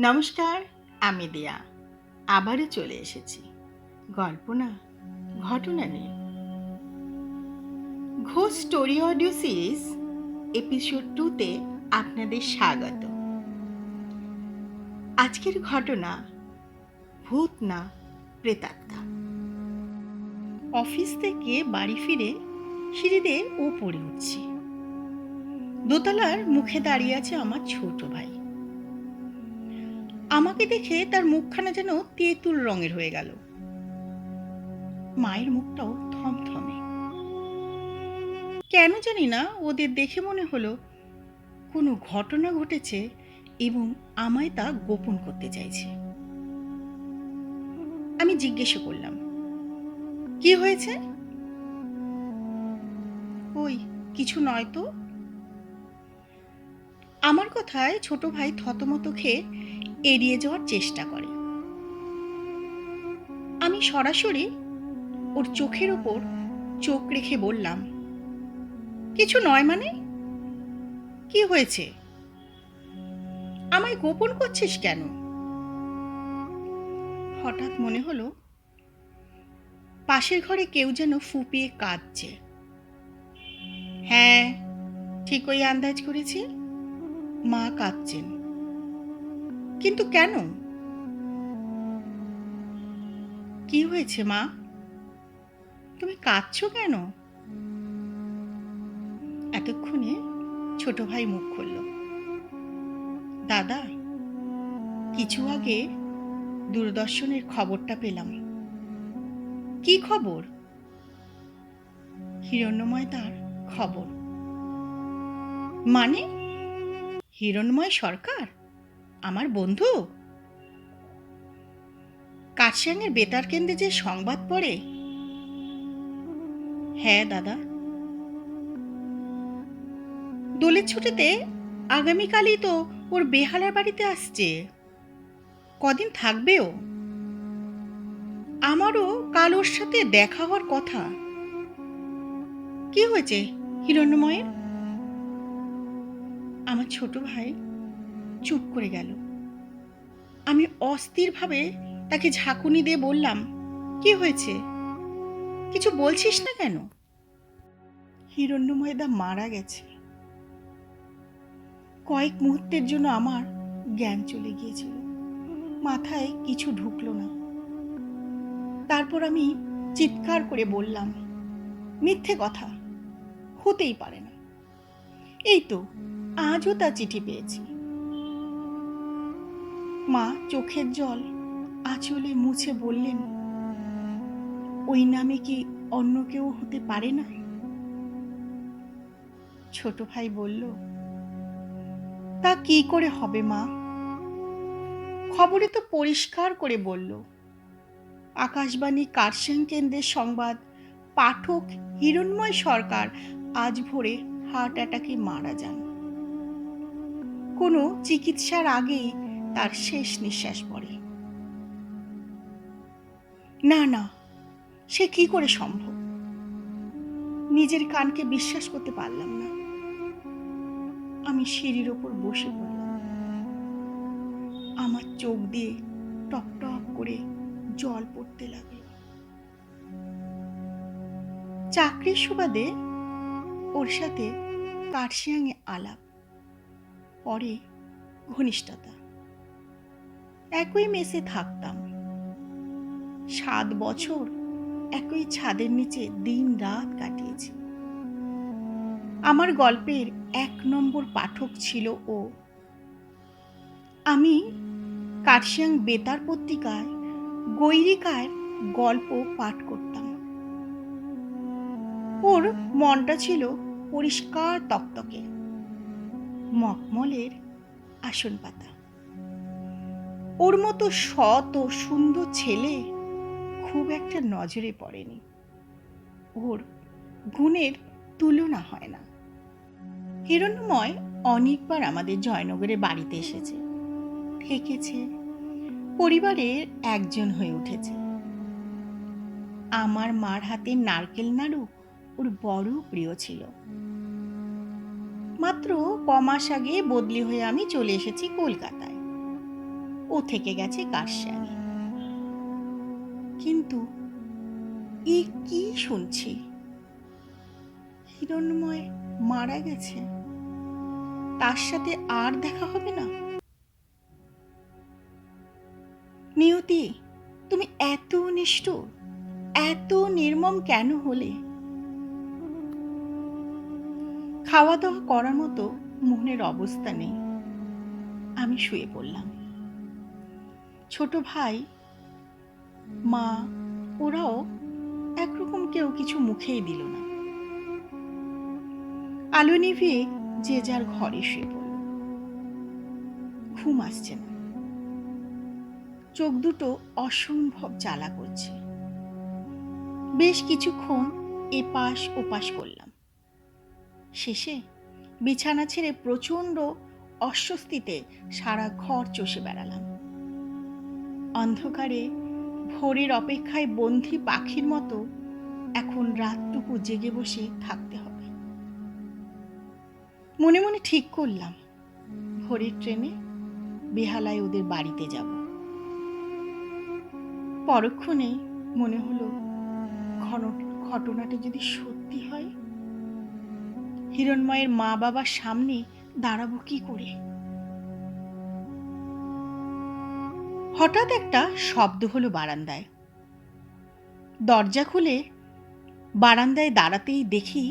নমস্কার, আমি দিয়া। আবারও চলে এসেছি। গল্প না, ঘটনা নিয়ে। Ghosh story audio series episode 2 তে আপনাদের স্বাগত। আজকের ঘটনা ভূত না প্রেতাত্মা। অফিস থেকে বাড়ি ফিরে সিঁড়িতে উপরে উঠছি। দোতলার মুখে দাঁড়িয়ে আছে আমার ছোট ভাই। আমাকে দেখে তার মুখখানা যেন তেঁতুল রঙের হয়ে গেল। মায়ের মুখটাও থমথমে। কেন জানি না, ওদের দেখে মনে হলো কোনো ঘটনা ঘটেছে এবং আমায় তা গোপন করতে চাইছে। আমি জিজ্ঞেস করলাম, কি হয়েছে? ওই কিছু নয় তো। আমার কথায় ছোট ভাই থতমত খেয়ে এড়িয়ে যাওয়ার চেষ্টা করে। আমি সরাসরি ওর চোখের ওপর চোখ রেখে বললাম, কিছু নয় মানে? কি হয়েছে? আমায় গোপন করছিস কেন? হঠাৎ মনে হলো পাশের ঘরে কেউ যেন ফুঁপিয়ে কাঁদছে। হ্যাঁ, ঠিকই আন্দাজ করেছি, মা কাঁদছেন। কিন্তু কেন? কি হয়েছে মা? তুমি কাঁদছো কেন? এতক্ষণে ছোট ভাই মুখ খুলল। দাদা, কিছু আগে দূরদর্শনের খবরটা পেলাম। কি খবর? হিরণ্ময় তার খবর। মানে? হিরণ্ময় সরকার আমার বন্ধু? কার্শিয়াঙের বেতার কেন্দ্রে যে সংবাদ পড়ে? হ্যাঁ দাদা। দোলের ছুটিতে আগামীকালই তো ওর বেহালার বাড়িতে আসছে। কদিন থাকবেও। আমারও কাল ওর সাথে দেখা হওয়ার কথা। কি হয়েছে হিরণ্ময়ের? আমার ছোট ভাই চুপ করে গেল। আমি অস্থিরভাবে তাকে ঝাঁকুনি দিয়ে বললাম, কি হয়েছে? কিছু বলছিস না কেন? হিরণ্ময়দা মারা গেছে। কয়েক মুহূর্তের জন্য আমার জ্ঞান চলে গিয়েছিল। মাথায় কিছু ঢুকলো না। তারপর আমি চিৎকার করে বললাম, মিথ্যে কথা, হতেই পারে না। এই তো আজও তা চিঠি পেয়েছি। মা চোখের জল আঁচলে মুছে বললেন, ওই নামে কি অন্য কেউ হতে পারে না? ছোট ভাই বলল, তা কি করে হবে মা? খবরে তো পরিষ্কার করে বলল, আকাশবাণী কার্শিয়াং কেন্দ্রের সংবাদ, পাঠক হিরণ্ময় সরকার আজ ভোরে হার্ট অ্যাটাকে মারা যান। কোনো চিকিৎসার আগেই তার শেষ নিঃশ্বাস পড়ে। না না, সে কি করে সম্ভব? নিজের কানকে বিশ্বাস করতে পারলাম না। আমি সিঁড়ির ওপর বসে পড়লাম। আমার চোখ দিয়ে টপ টপ করে জল পড়তে লাগলো। চাকরির সুবাদে ওর সাথে কার্শিয়াঙে আলাপ, পরে ঘনিষ্ঠতা। একই মেসে থাকতাম। 7 বছর একই ছাদের নিচে দিন রাত কাটিয়েছি। আমার গল্পের 1 নম্বর পাঠক ছিল ও। আমি কার্শিয়াং বেতার পত্রিকায় গৈরিকার গল্প পাঠ করতাম। ওর মনটা ছিল পরিষ্কার তকতকে, মখমলের আসন পাতা। ওর মতো সৎ ও সুন্দর ছেলে খুব একটা নজরে পড়েনি। ওর গুণের তুলনা হয় না। হিরণ্ময় অনেকবার আমাদের জয়নগরের বাড়িতে এসেছে, থেকেছে, পরিবারের একজন হয়ে উঠেছে। আমার মার হাতের নারকেল নাড়ু ওর বড় প্রিয় ছিল। মাত্র কমাস আগে বদলি হয়ে আমি চলে এসেছি কলকাতায়। ও থেকে গেছে কারসাঙে। কিন্তু এ কি শুনছি? হিরণ্ময় মারা গেছে, তার সাথে আর দেখা হবে না? নিয়তি, তুমি এত নিষ্ঠুর, এত নির্মম কেন হলে? খাওয়া দাওয়া করার মতো মনের অবস্থা নেই। আমি শুয়ে পড়লাম। ছোট ভাই, মা, ওরাও একরকম কেউ কিছু মুখেই দিল না। আলো নিভিয়ে যে যার ঘরে শুয়ে পড়ল। ঘুম আসছে না, চোখ দুটো অসম্ভব জ্বালা করছে। বেশ কিছুক্ষণ এপাশ ওপাশ করলাম। শেষে বিছানা ছেড়ে প্রচণ্ড অস্বস্তিতে সারা ঘর চষে বেড়ালাম। অন্ধকারে ভোরের অপেক্ষায় বন্ধী পাখির মতো এখন রাতটুকু জেগে বসে থাকতে হবে। মনে মনে ঠিক করলাম, ভোরের ট্রেনে বেহালায় ওদের বাড়িতে যাব। পরক্ষণে মনে হলো, ঘটনাটা যদি সত্যি হয়, হিরণ্ময়ের মা বাবার সামনে দাঁড়াবো কি করে? হঠাৎ একটা শব্দ হলো বারান্দায়। দরজা খুলে বারান্দায় দাঁড়াতেই দেখি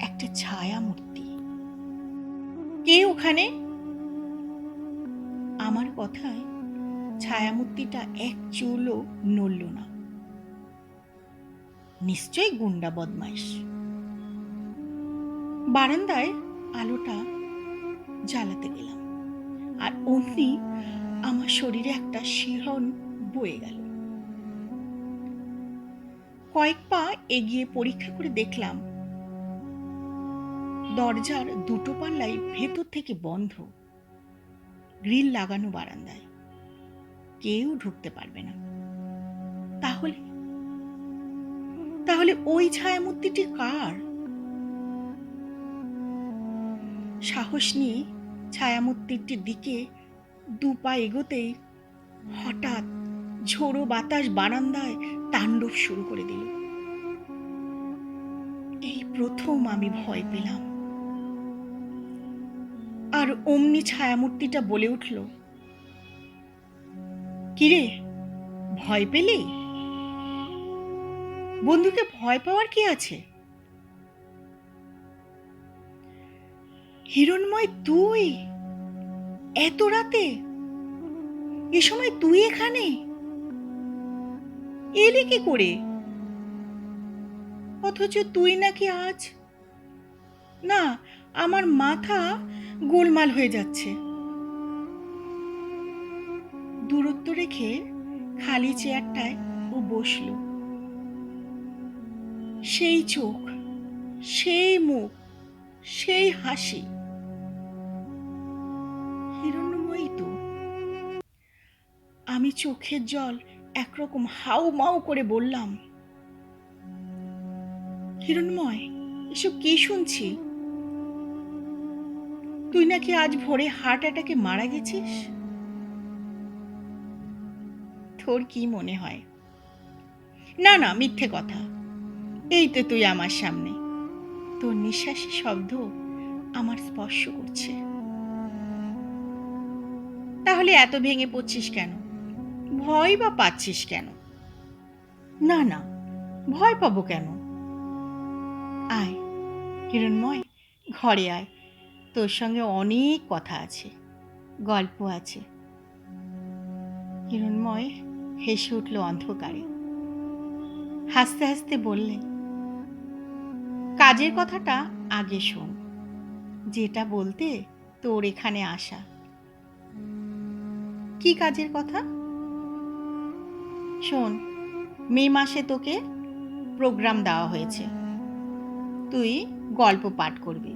একটা ছায়া মূর্তি। কে ওখানে? আমার কথায় ছায়ামূর্তিটা এক চুলও নড়ল না। নিশ্চয়ই গুন্ডা বদমাইশ। বারান্দায় আলোটা জ্বালাতে গেলাম, আর অমনি আমার শরীরে একটা শিহরণ বয়ে গেল। কয়েক পা এগিয়ে পরীক্ষা করে দেখলাম, দরজার দুটো পাল্লাই ভেতর থেকে বন্ধ, গ্রিল লাগানো বারান্দায়। কেউ ঢুকতে পারবে না। তাহলে তাহলে ওই ছায়ামূর্তিটি কার? সাহস নিয়ে ছায়ামূর্তিটির দিকে দু পা এগোতেই হঠাৎ ঝোড়ো বাতাস বারান্দায় তাণ্ডব শুরু করে দিল। এই প্রথম আমি ভয় পেলাম। আর অমনি ছায়ামূর্তিটা বলে উঠল, কিরে, ভয় পেলি? বন্ধুকে ভয় পাওয়ার কি আছে? হিরণ্ময়, তুই এত রাতে, এ সময় তুই এখানে এলি কি করে? অথচ তুই নাকি আজ... না, আমার মাথা গোলমাল হয়ে যাচ্ছে। দূরত্ব রেখে খালি চেয়ারটায় ও বসল। সেই চোখ, সেই মুখ, সেই হাসি। হিরণ্ময়ী তো। আমি চোখের জল একরকম হাউ মাউ করে বললাম, হিরণ্ময়, এসব কি শুনছি? তুই নাকি আজ ভোরে হার্ট অ্যাটাকে মারা গেছিস? তোর কি মনে হয়? না না, মিথ্যে কথা। এই তো তুই আমার সামনে, তোর নিঃশ্বাসী শব্দ আমার স্পর্শ করছে। তাহলে এত ভেঙে পড়ছিস কেন? ভয় বা পাচ্ছিস কেন? না না, ভয় পাবো কেন? আয় হিরণ্ময়, ঘরে আয়, তোর সঙ্গে অনেক কথা আছে, গল্প আছে। হিরণ্ময় হেসে উঠল অন্ধকারে। হাসতে হাসতে বললেন, কাজের কথাটা আগে শোন, যেটা বলতে তোর এখানে আসা। কি কাজের কথা? শোন, মে মাসে তোকে প্রোগ্রাম দেওয়া হয়েছে। তুই গল্প পাঠ করবি,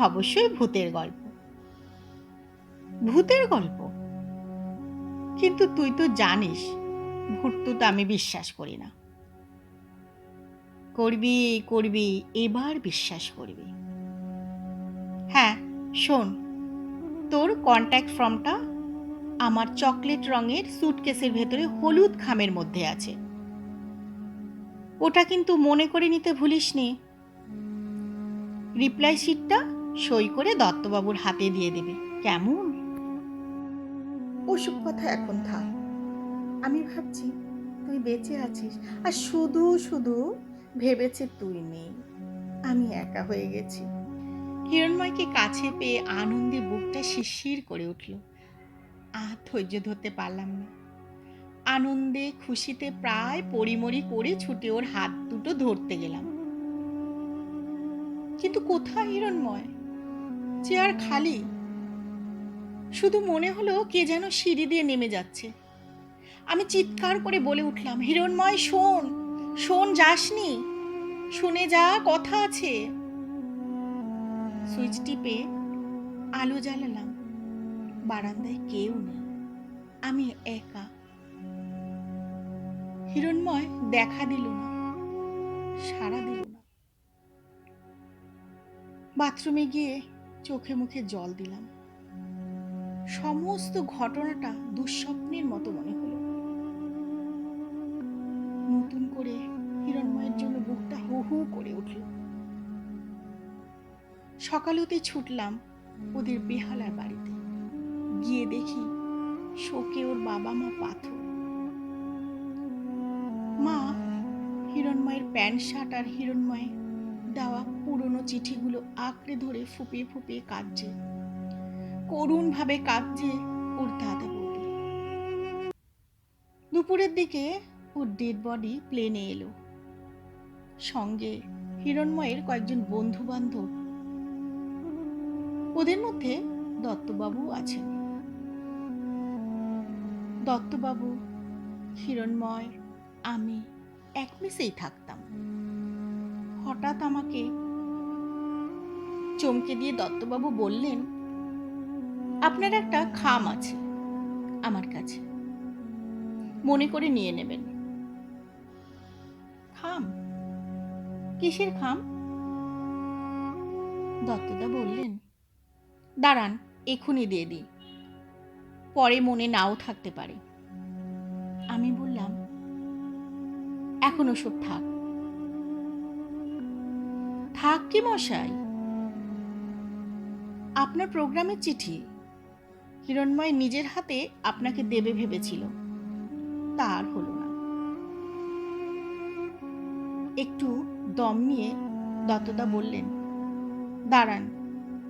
অবশ্যই ভূতের গল্প। ভূতের গল্প? কিন্তু তুই তো জানিস ভূত তো আমি বিশ্বাস করি না। করবি করবি, এবার বিশ্বাস করবি। হ্যাঁ শোন, তোর কন্ট্যাক্ট ফর্মটা আমার চকলেট রঙের সুটকেসের ভেতরে হলুদ খামের মধ্যে আছে। ওটা কিন্তু মনে করে নিতে ভুলিসনি। রিপ্লাই শিটটা সই করে দত্তবাবুর হাতে দিয়ে দেবে, কেমন? ওসব কথা এখন থাক। আমি ভাবছি তুই বেঁচে আছিস, আর শুধু শুধু ভেবেছে তুই নেই, আমি একা হয়ে গেছি। হিরণময়কে কাছে পেয়ে আনন্দে বুকটা শিরশির করে উঠল। আর ধৈর্য ধরতে পারলাম না। আনন্দে খুশিতে প্রায় পড়িমড়ি করে ছুটে ওর হাত দুটো ধরতে গেলাম। কিন্তু কোথায় হিরণময়? চেয়ার খালি। শুধু মনে হলো কে যেন সিঁড়ি দিয়ে নেমে যাচ্ছে। আমি চিৎকার করে বলে উঠলাম, হিরণময় শোন, শোন, যাসনি, শুনে যা, কথা আছে। সুইচ টিপে আলো জ্বালালাম। বারান্দায় কেউ নেই, আমি একা। হিরণময় দেখা দিল না, সাড়া দিল না। বাথরুমে গিয়ে চোখে মুখে জল দিলাম। সমস্ত ঘটনাটা দুঃস্বপ্নের মতো মনে হলো। নতুন করে হিরণময়ের জন্য বুকটা হু হু করে উঠল। সকাল হতে ছুটলাম ওদের বেহালার বাড়িতে। গিয়ে দেখি শোকে ওর বাবা মা পাথর। মা হিরণময়ের প্যান্ট শার্ট আর হিরণময় দেওয়া পুরনো চিঠিগুলো আঁকড়ে ধরে ফুপিয়ে ফুপিয়ে কাঁদছে। করুণ ভাবে কাঁদছে ওর দাদা বৌদি। দুপুরের দিকে ওর ডেড বডি প্লেনে এলো, সঙ্গে হিরণময়ের কয়েকজন বন্ধু বান্ধব। ওদের মধ্যে দত্তবাবু আছেন। দত্তবাবু, হিরণময়, আমি এক মেসেই থাকতাম। হঠাৎ আমাকে চমকে দিয়ে দত্তবাবু বললেন, আপনার একটা খাম আছে আমার কাছে, মনে করে নিয়ে নেবেন। খাম? কিসের খাম? দত্তদা বললেন, দাঁড়ান, এখনই দিয়ে দিই, পরে মনে নাও থাকতে পারে। আমি বললাম, এখন ওসব থাক। থাক কি মশাই? আপনার প্রোগ্রামের চিঠি হিরণময় নিজের হাতে আপনাকে দেবে ভেবেছিল, তার হলো না। একটু দম নিয়ে দত্তদা বললেন, দাঁড়ান,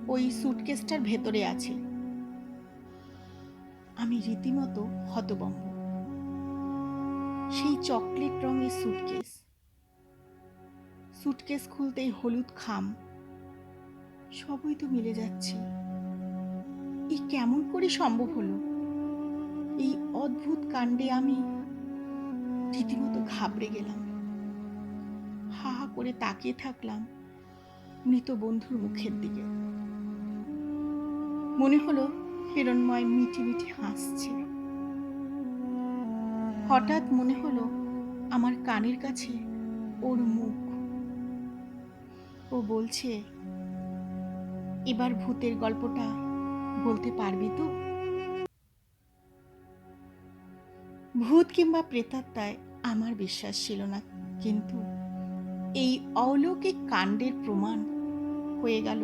ওই সুটকেসটার ভেতরে আছে। আমি রীতিমতো হতভম্ব। সেই চকলেট রঙের সুটকেস। সুটকেস খুলতেই হলুদ খাম। সবই তো মিলে যাচ্ছে। এই কেমন করে সম্ভব হলো? এই অদ্ভুত কাণ্ডে আমি রীতিমতো ঘাবড়ে গেলাম। হা হা করে তাকিয়ে থাকলাম মৃত বন্ধুর মুখের দিকে। মনে হলো হিরণময় মিটি মিটি হাসছে। হঠাৎ মনে হলো আমার কানের কাছে ওর মুখ। ও বলছে, এবার ভূতের গল্পটা বলতে পারবি তো? ভূত কিংবা প্রেতাত্মায় আমার বিশ্বাস ছিল না, কিন্তু এই অলৌকিক কাণ্ডের প্রমাণ হয়ে গেল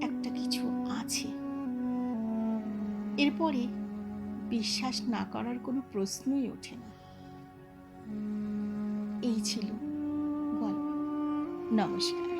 একটা কিছু আছে। এরপরে বিশ্বাস না করার কোনো প্রশ্নই ওঠে না। এই ছিল গল্প। নমস্কার।